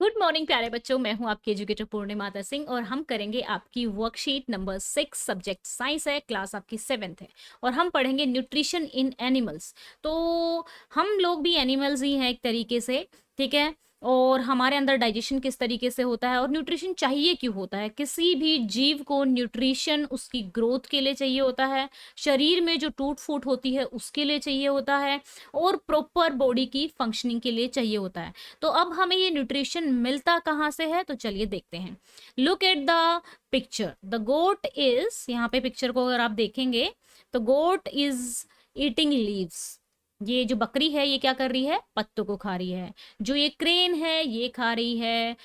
Good morning प्यारे बच्चों, मैं हूं आपकी एजुकेटर पूर्णिमा सिंह और हम करेंगे आपकी वर्कशीट नंबर 6। सब्जेक्ट साइंस है, क्लास आपकी 7th है और हम पढ़ेंगे न्यूट्रिशन इन एनिमल्स। तो हम लोग भी एनिमल्स ही हैं एक तरीके से, ठीक है। और हमारे अंदर डाइजेशन किस तरीके से होता है और न्यूट्रिशन चाहिए क्यों होता है। किसी भी जीव को न्यूट्रिशन उसकी ग्रोथ के लिए चाहिए होता है, शरीर में जो टूट फूट होती है उसके लिए चाहिए होता है और प्रॉपर बॉडी की फंक्शनिंग के लिए चाहिए होता है। तो अब हमें ये न्यूट्रिशन मिलता कहाँ से है, तो चलिए देखते हैं। Look at the picture. The goat is, यहाँ पे पिक्चर को अगर आप देखेंगे तो गोट इज ईटिंग लीव्स। ये जो बकरी है ये क्या कर रही है, पत्तों को खा रही है। जो ये क्रेन है ये खा रही है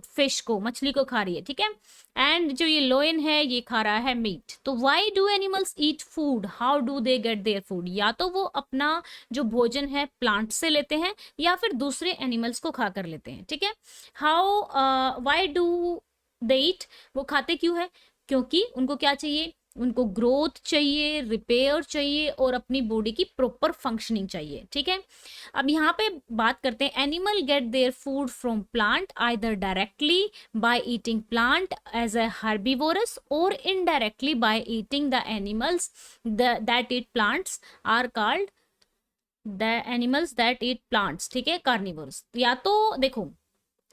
फिश को, मछली को खा रही है, ठीक है। एंड जो ये लोयन है ये खा रहा है मीट। तो why do animals eat food, how do they get their food. या तो वो अपना जो भोजन है प्लांट से लेते हैं या फिर दूसरे एनिमल्स को खा कर लेते हैं, ठीक है। हाउ वाई डू दे ईट, वो खाते क्यों है, क्योंकि उनको क्या चाहिए, उनको ग्रोथ चाहिए, रिपेयर चाहिए और अपनी बॉडी की प्रॉपर फंक्शनिंग चाहिए, ठीक है। अब यहाँ पे बात करते हैं, animal gate their food from plant either directly by eating plant as a herbivorous or indirectly by eating the animals that eat plants are called the animals that eat plants, ठीक है, carnivores। या तो देखो,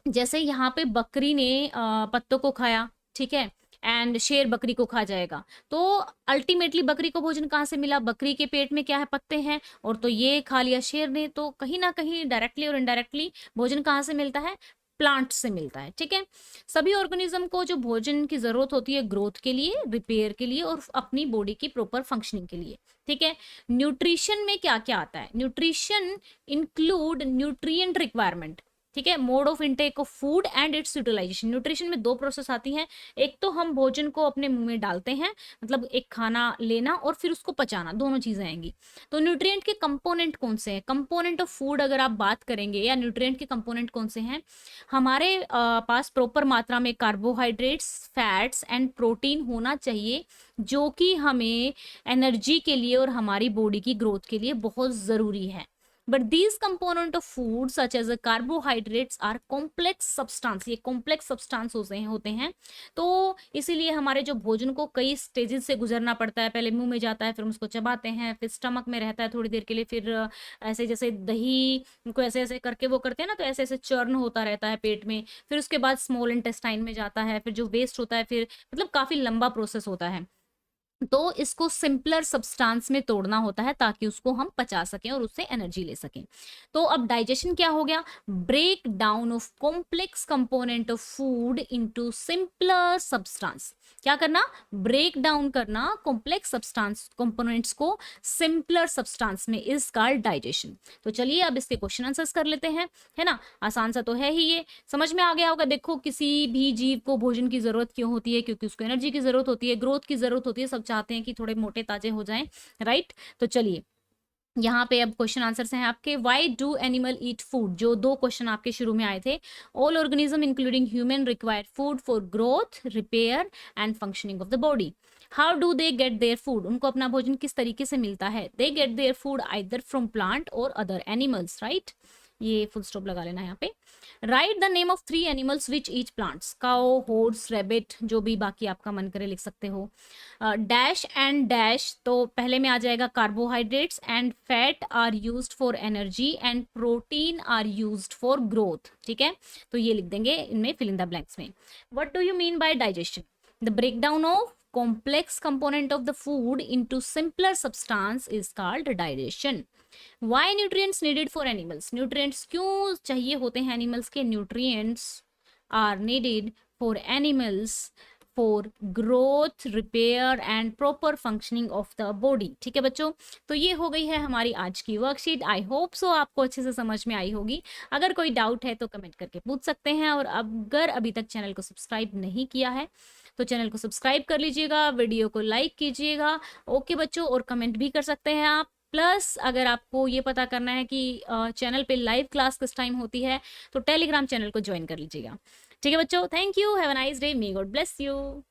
जैसे यहाँ पे बकरी ने पत्तों को खाया, ठीक है, एंड शेर बकरी को खा जाएगा। तो अल्टीमेटली बकरी को भोजन कहाँ से मिला, बकरी के पेट में क्या है, पत्ते हैं, और तो ये खा लिया शेर ने। तो कहीं ना कहीं डायरेक्टली और इनडायरेक्टली भोजन कहाँ से मिलता है, प्लांट से मिलता है, ठीक है। सभी ऑर्गेनिज्म को जो भोजन की जरूरत होती है ग्रोथ के लिए, रिपेयर के लिए और अपनी बॉडी की प्रॉपर फंक्शनिंग के लिए, ठीक है। न्यूट्रिशन में क्या क्या आता है, न्यूट्रिशन इंक्लूड न्यूट्रिएंट रिक्वायरमेंट, ठीक है, mode of intake of food and its utilisation. Nutrition में दो प्रोसेस आती हैं, एक तो हम भोजन को अपने मुंह में डालते हैं, मतलब एक खाना लेना, और फिर उसको पचाना, दोनों चीजें आएंगी। तो न्यूट्रिएंट के कंपोनेंट कौन से हैं, कंपोनेंट ऑफ फूड अगर आप बात करेंगे या न्यूट्रिएंट के कंपोनेंट कौन से हैं, हमारे पास प्रॉपर मात्रा में कार्बोहाइड्रेट्स, फैट्स एंड प्रोटीन होना चाहिए, जो कि हमें एनर्जी के लिए और हमारी बॉडी की ग्रोथ के लिए बहुत जरूरी है। But these component of food such as the carbohydrates are complex substance, ये complex substance होते हैं। तो इसीलिए हमारे जो भोजन को कई स्टेजेस से गुजरना पड़ता है, पहले मुंह में जाता है, फिर हम उसको चबाते हैं, फिर स्टमक में रहता है थोड़ी देर के लिए, फिर ऐसे जैसे दही को ऐसे ऐसे करके वो करते हैं ना, तो ऐसे ऐसे चर्न होता रहता है पेट में, फिर उसके बाद स्मॉल इंटेस्टाइन में जाता है, फिर जो वेस्ट होता है, फिर मतलब काफी लंबा प्रोसेस होता है। तो इसको सिंपलर सब्सटेंस में तोड़ना होता है ताकि उसको हम पचा सकें और उससे एनर्जी ले सकें। तो अब डाइजेशन क्या हो गया, break down of complex component of food into simpler substance. क्या करना, ब्रेक डाउन करना कॉम्प्लेक्स सब्सटेंस कंपोनेंट्स को सिंपलर सब्सटेंस में, इज कॉल्ड डाइजेशन। तो चलिए अब इसके क्वेश्चन आंसर्स कर लेते हैं, है ना। आसान सा तो है ही, ये समझ में आ गया होगा। देखो, किसी भी जीव को भोजन की जरूरत क्यों होती है, क्योंकि उसको एनर्जी की जरूरत होती है, ग्रोथ की जरूरत होती है, सब चाहते हैं कि थोड़े मोटे ताजे हो जाएं, राइट। तो चलिए यहाँ पे अब क्वेश्चन आंसर्स हैं आपके। Why do animal eat food, जो दो क्वेश्चन आपके शुरू में आए थे। All organism including human require food for growth, repair and functioning of the body. How do they get their food, उनको अपना भोजन किस तरीके से मिलता है। They get their food either from plant और अदर एनिमल्स, राइट। ये फुल स्टॉप लगा लेना यहाँ पे। Right the name of 3 animals which each plants, cow, horse, rabbit, जो भी बाकी आपका मन करे लिख सकते हो। डैश एंड डैश, तो पहले में आ जाएगा carbohydrates and fat are used for energy and protein are used for growth, ठीक है। तो ये लिख देंगे इनमें फिल इन द ब्लैंक्स में। What do you mean by digestion, the breakdown of complex component of the food into simpler substance is called digestion. Why nutrients needed for animals, nutrients क्यों चाहिए होते हैं animals के, nutrients are needed for animals for growth, repair and proper functioning of the body, ठीक है बच्चों। तो ये हो गई है हमारी आज की वर्कशीट। आई होप सो आपको अच्छे से समझ में आई होगी। अगर कोई डाउट है तो कमेंट करके पूछ सकते हैं, और अगर अभी तक चैनल को सब्सक्राइब नहीं किया है तो चैनल को सब्सक्राइब कर लीजिएगा, वीडियो को लाइक कीजिएगा, ओके बच्चों। और कमेंट भी कर सकते हैं आप। प्लस अगर आपको ये पता करना है कि चैनल पे लाइव क्लास किस टाइम होती है तो टेलीग्राम चैनल को ज्वाइन कर लीजिएगा, ठीक है बच्चों। Thank you, have a nice day, may God bless you.